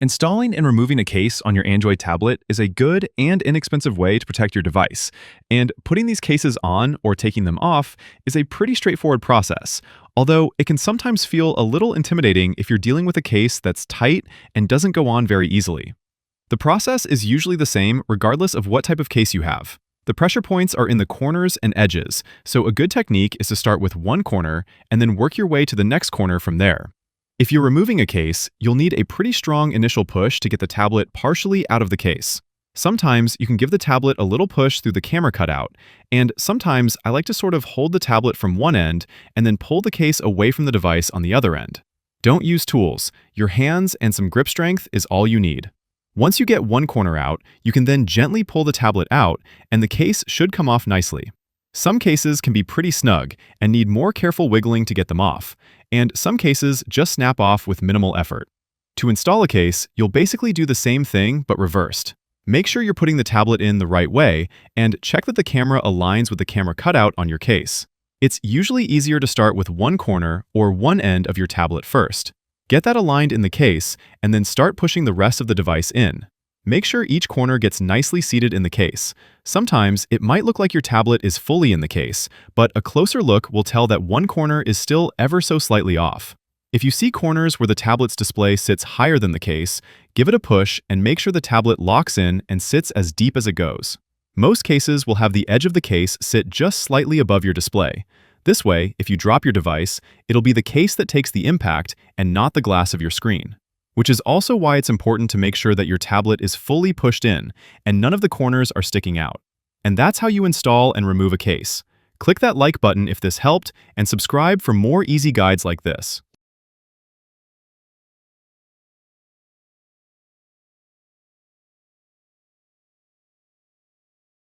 Installing and removing a case on your Android tablet is a good and inexpensive way to protect your device, and putting these cases on or taking them off is a pretty straightforward process, although it can sometimes feel a little intimidating if you're dealing with a case that's tight and doesn't go on very easily. The process is usually the same regardless of what type of case you have. The pressure points are in the corners and edges, so a good technique is to start with one corner and then work your way to the next corner from there. If you're removing a case, you'll need a pretty strong initial push to get the tablet partially out of the case. Sometimes you can give the tablet a little push through the camera cutout, and sometimes I like to sort of hold the tablet from one end and then pull the case away from the device on the other end. Don't use tools. Your hands and some grip strength is all you need. Once you get one corner out, you can then gently pull the tablet out, and the case should come off nicely. Some cases can be pretty snug and need more careful wiggling to get them off, and some cases just snap off with minimal effort. To install a case, you'll basically do the same thing but reversed. Make sure you're putting the tablet in the right way, and check that the camera aligns with the camera cutout on your case. It's usually easier to start with one corner or one end of your tablet first. Get that aligned in the case, and then start pushing the rest of the device in. Make sure each corner gets nicely seated in the case. Sometimes it might look like your tablet is fully in the case, but a closer look will tell that one corner is still ever so slightly off. If you see corners where the tablet's display sits higher than the case, give it a push and make sure the tablet locks in and sits as deep as it goes. Most cases will have the edge of the case sit just slightly above your display. This way, if you drop your device, it'll be the case that takes the impact and not the glass of your screen. Which is also why it's important to make sure that your tablet is fully pushed in and none of the corners are sticking out. And that's how you install and remove a case. Click that like button if this helped and subscribe for more easy guides like this.